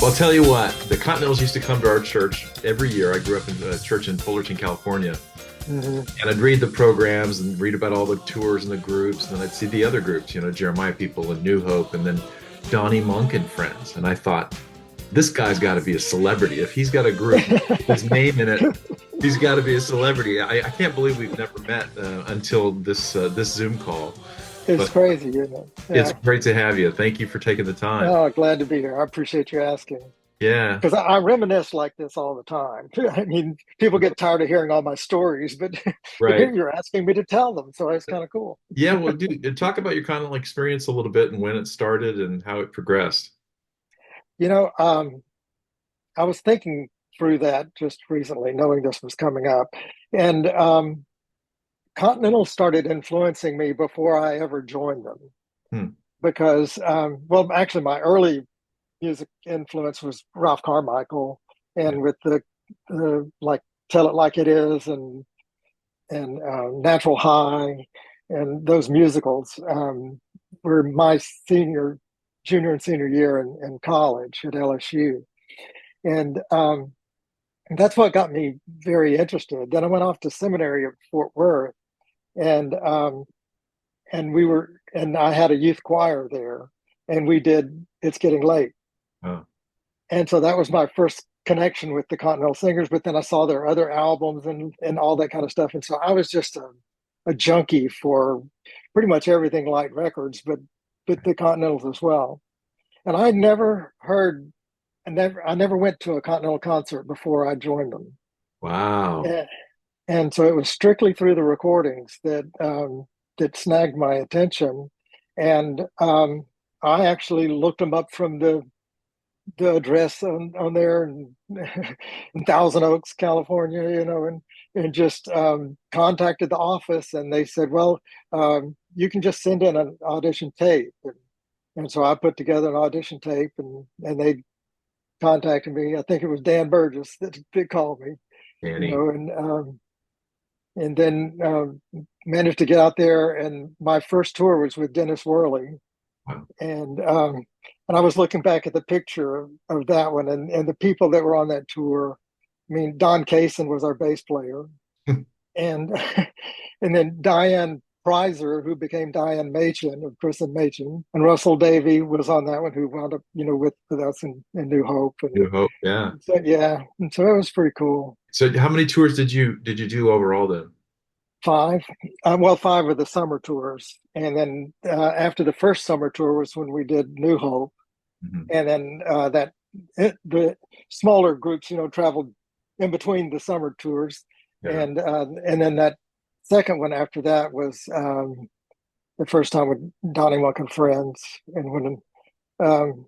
Well, I'll tell you what, the Continentals used to come to our church every year. I grew up in a church in Fullerton, California. Hmm. And I'd read the programs and read about all the tours and the groups. And then I'd see the other groups, Jeremiah People and New Hope, and then Donny Monk and Friends. And I thought, this guy's got to be a celebrity. If he's got a group, his name in it, he's got to be a celebrity. I can't believe we've never met until this Zoom call. It's But crazy, isn't it? it's Yeah. great to have you. Thank you for taking the time. Oh, glad to be here. I appreciate you asking. Yeah, Because I reminisce like this all the time. I mean, people get tired of hearing all my stories, but right. here you're asking me to tell them, so it's kind of cool. Yeah, well, talk about your Continental experience a little bit and when it started and how it progressed. You know, um, I was thinking through that just recently, knowing this was coming up, and Continental started influencing me before I ever joined them. Hmm. Because, well, actually, my early music influence was Ralph Carmichael, Yeah. and with the like "Tell It Like It Is" and "Natural High," and those musicals were my junior, and senior year in college at LSU, and that's what got me very interested. Then I went off to seminary at Fort Worth, and and I had a youth choir there, and we did "It's Getting Late." Oh, And so that was my first connection with the Continental Singers. But then I saw their other albums and all that kind of stuff. And so I was just a junkie for pretty much everything Light Records, but the Continentals as well. And I never went to a Continental concert before I joined them. wow. And, and so it was strictly through the recordings that snagged my attention. And I actually looked them up from the address on there in Thousand Oaks, California, and just contacted the office, and they said, well, you can just send in an audition tape. And so I put together an audition tape, and they contacted me. I think it was Dan Burgess that called me, Danny. and then managed to get out there. And my first tour was with Dennis Worley, Wow. and I was looking back at the picture of that one, and the people that were on that tour. I mean, Don Kaysen was our bass player, and and then Diane Prizer, who became Diane Machen of Chris and Machen, and Russell Davey was on that one, who wound up, with us in New Hope, New Hope. Yeah. and so yeah, and so it was pretty cool. So how many tours did you do overall then? Five, well, five of the summer tours, and then after the first summer tour was when we did New Hope, Mhm. and then the smaller groups, traveled in between the summer tours, Yeah. and then that second one after that was the first time with Donny Monk and Friends, and when um,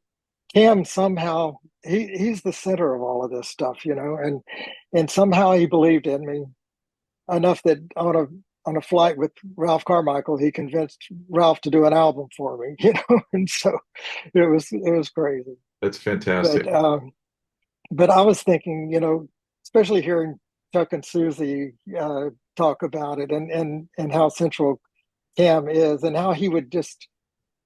Cam somehow he's the center of all of this stuff, and somehow he believed in me enough that on a flight with Ralph Carmichael, he convinced Ralph to do an album for me, and so it was crazy. That's But fantastic. but I was thinking, especially hearing Chuck and Susie talk about it, and how central Cam is, and how he would just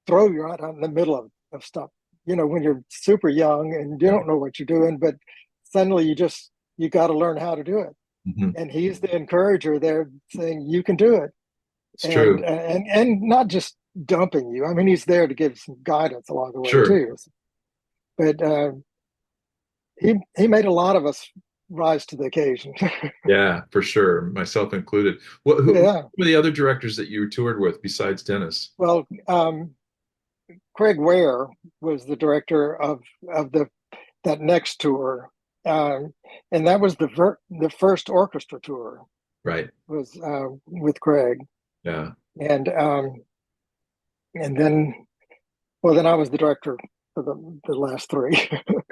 throw you right out in the middle of stuff. When you're super young and you Yeah. don't know what you're doing, but suddenly you got to learn how to do it. Mhm. And he's the encourager there, saying you can do it, It's and true. and not just dumping you. I mean, he's there to give some guidance along the way Sure. too. But he made a lot of us rise to the occasion. Yeah, for sure. Myself included. Who Yeah. were the other directors that you toured with besides Dennis? Well, Craig Ware was the director of that next tour, and that was the first orchestra tour Right. was with Craig, Yeah. and and then then I was the director for the last three.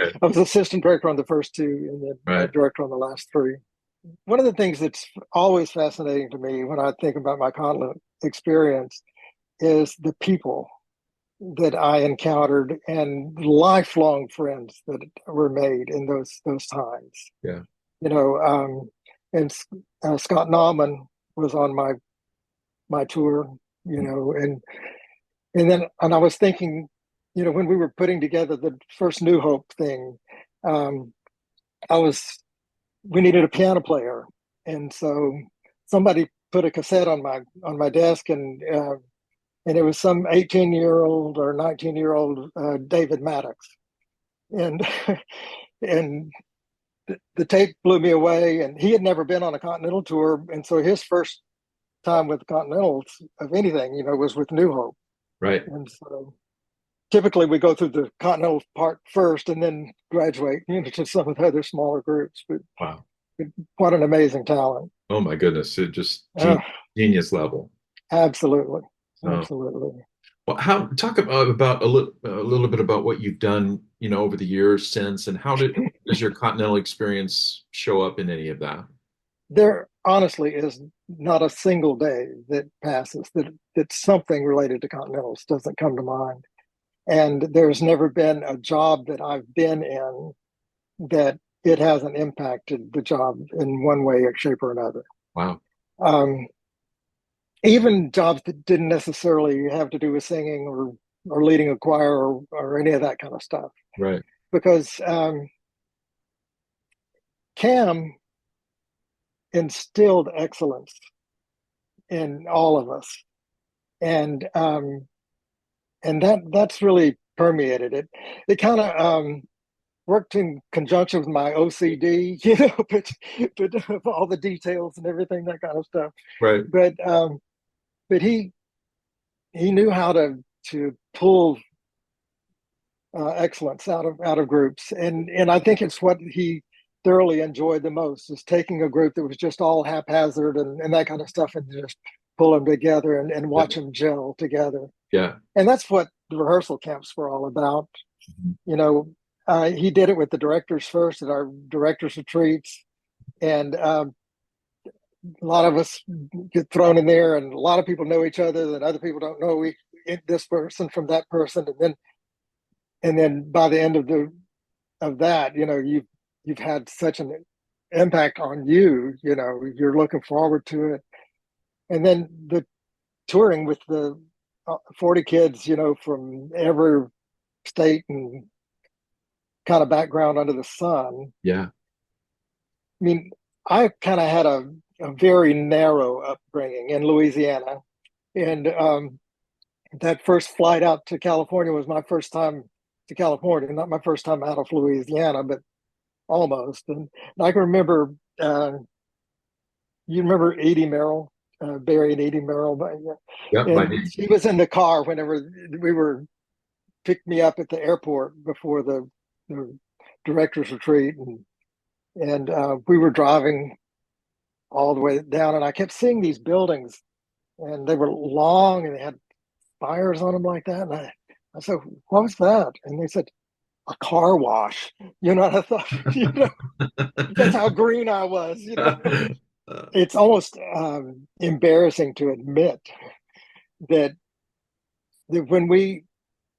Okay. I was assistant director on the first two, and then Right. director on the last three. One of the things that's always fascinating to me when I think about my continent experience is the people that I encountered and lifelong friends that were made in those times. Yeah. You know, and Scott Nauman was on my tour. And I was thinking, when we were putting together the first New Hope thing, um, I was we needed a piano player, and so somebody put a cassette on my desk, and it was some 18-year-old or 19-year-old David Maddux, and and the tape blew me away. And he had never been on a Continental tour, and so his first time with the Continentals of anything, was with New Hope. Right. And so typically we go through the Continental part first and then graduate, to some of the other smaller groups. But Wow. what an amazing talent! Oh my goodness. It just Uh, genius level. Absolutely, So, absolutely. well, how talk about a little bit about what you've done, over the years since, and does your Continental experience show up in any of that? There honestly is not a single day that passes that something related to Continentals doesn't come to mind. And there's never been a job that I've been in that it hasn't impacted the job in one way, or shape, or another. Wow. Um, Even jobs that didn't necessarily have to do with singing or leading a choir or any of that kind of stuff. Right. Because Cam instilled excellence in all of us, and that's really permeated it. It kind of worked in conjunction with my OCD, but of all the details and everything, that kind of stuff. Right. But he knew how to pull excellence out of groups, and I think it's what he thoroughly enjoyed the most, is taking a group that was just all haphazard and that kind of stuff, and just pull them together and Yeah. watch them gel together. Yeah. And that's what the rehearsal camps were all about. Mhm. He did it with the directors first at our directors retreats, and a lot of us get thrown in there, and a lot of people know each other, and other people don't know this person from that person, and then by the end of that, you've had such an impact on you. You're looking forward to it, and then the touring with the 40 kids, from every state and kind of background under the sun. Yeah. I mean, I kind of had a very narrow upbringing in Louisiana, and that first flight out to California was my first time to California, not my first time out of Louisiana, but almost. And I can remember, you remember Edie Merrill, Barry and Edie Merrill, Yep. and she was in the car whenever we were picked me up at the airport before the director's retreat, and we were driving all the way down, and I kept seeing these buildings, and they were long, and they had spires on them like that. And I said, "What was that?" And they said, "A car wash." And I thought, that's how green I was. It's almost embarrassing to admit that when we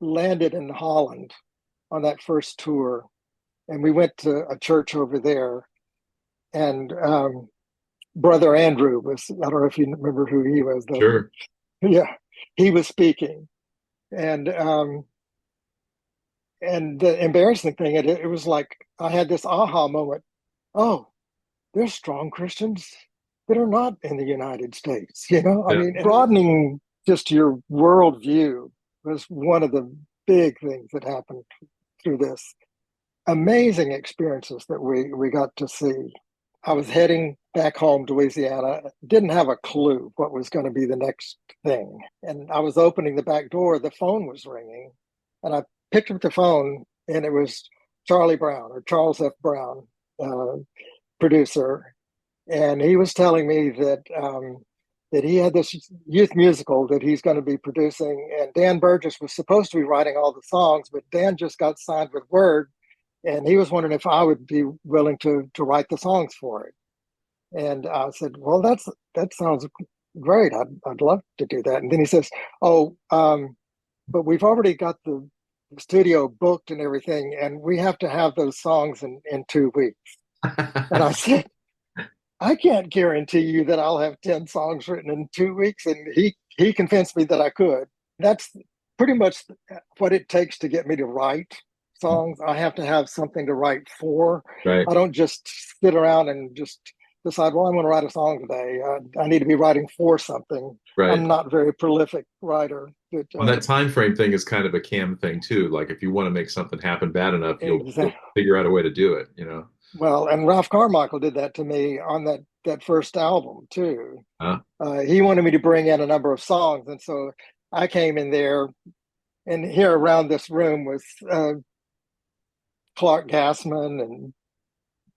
landed in Holland on that first tour, and we went to a church over there, and Brother Andrew was, I don't know if you remember who he was, though. Sure. Yeah, he was speaking. And the embarrassing thing, it was like I had this aha moment. Oh, there's strong Christians that are not in the United States. I Yeah. mean, broadening just your worldview was one of the big things that happened through this. Amazing experiences that we got to see. I was heading back home to Louisiana, didn't have a clue what was going to be the next thing. And I was opening the back door, the phone was ringing, and I picked up the phone, and it was Charlie Brown, or Charles F. Brown, producer. And he was telling me that he had this youth musical that he's going to be producing, and Dan Burgess was supposed to be writing all the songs, but Dan just got signed with Word, and he was wondering if I would be willing to write the songs for it. And I said, "Well, that sounds great. I'd love to do that." And then he says, "Oh, but we've already got the studio booked and everything, and we have to have those songs in 2 weeks." And I said, "I can't guarantee you that I'll have 10 songs written in 2 weeks." And he convinced me that I could. That's pretty much what it takes to get me to write songs. I have to have something to write for. Right. I don't just sit around and just decide, well, I'm going to write a song today. I need to be writing for something. Right. I'm not a very prolific writer. But, well, that time frame thing is kind of a Cam thing too. Like if you want to make something happen bad enough, you'll figure out a way to do it, you know? Well, and Ralph Carmichael did that to me on that first album too. Huh? He wanted me to bring in a number of songs. And so I came in there, and here around this room was Clark Gassman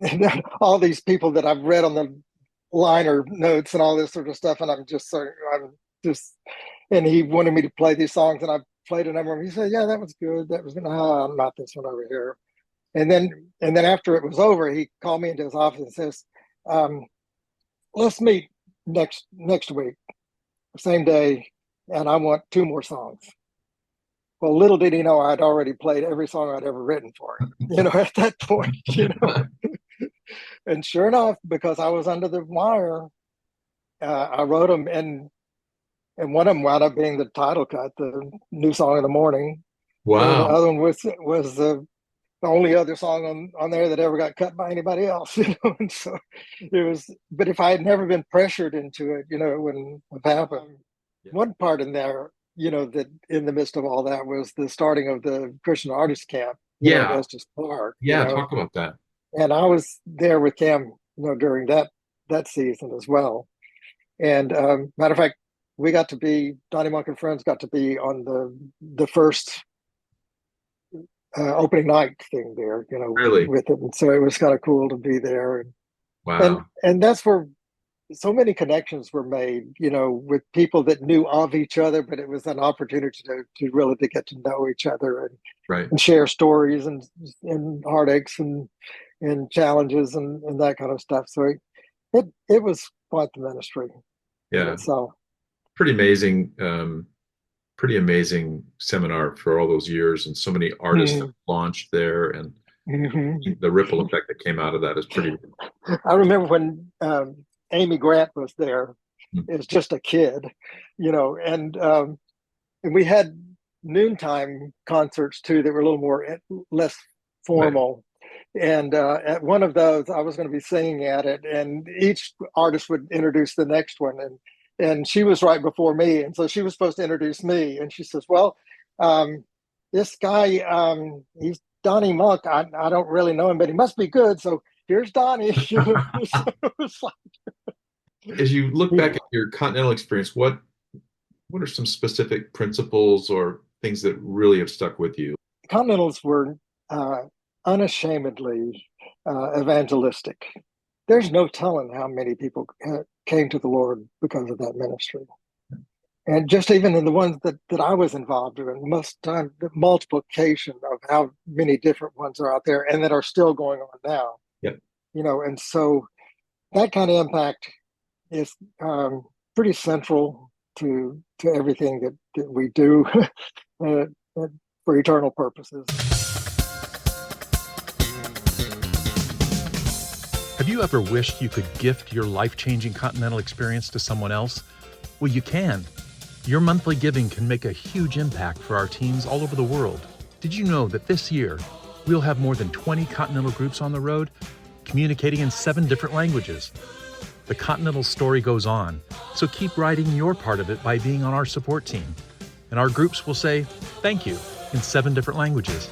and all these people that I've read on the liner notes and all this sort of stuff. And I'm just, and he wanted me to play these songs, and I played a number of them. He said, yeah, that was good. That was good. Not this one over here. And then after it was over, he called me into his office and says, let's meet next week, same day, and I want 2 more songs. Well, little did he know I'd already played every song I'd ever written for him, at that point, And sure enough, because I was under the wire, I wrote them, and one of them wound up being the title cut, the new song in the morning. Wow. And the other one was the only other song on there that ever got cut by anybody else, And so it was, but if I had never been pressured into it, it wouldn't have happened. Yeah. One part in there, that in the midst of all that was the starting of the Christian Artist Camp. Yeah. Estes Park. Yeah. Talk about that. And I was there with Cam, during that season as well. And matter of fact, Donny Monk and Friends got to be on the first opening night thing there, really? With it. And so it was kind of cool to be there. Wow. And that's where so many connections were made, with people that knew of each other, but it was an opportunity to really to get to know each other and share stories and heartaches and challenges and that kind of stuff. So it was quite the ministry. Yeah. So pretty amazing seminar for all those years, and so many artists have launched there, and the ripple effect that came out of that is pretty. I remember when Amy Grant was there as just a kid, and we had noontime concerts too that were a little less formal. Right. And at one of those, I was going to be singing at it, and each artist would introduce the next one, and she was right before me, and so she was supposed to introduce me, and she says, "Well, this guy, he's Donny Monk. I don't really know him, but he must be good. So here's Donny." As you look back at your Continental experience, what are some specific principles or things that really have stuck with you? Continentals were unashamedly evangelistic. There's no telling how many people came to the Lord because of that ministry. And just even in the ones that I was involved in, the multiplication of how many different ones are out there and that are still going on now. Yep. And so that kind of impact is pretty central to everything that we do for eternal purposes. Have you ever wished you could gift your life-changing Continental experience to someone else? Well, you can. Your monthly giving can make a huge impact for our teams all over the world. Did you know that this year, we'll have more than 20 Continental groups on the road, communicating in 7 different languages? The Continental story goes on, so keep writing your part of it by being on our support team. And our groups will say, thank you, in 7 different languages.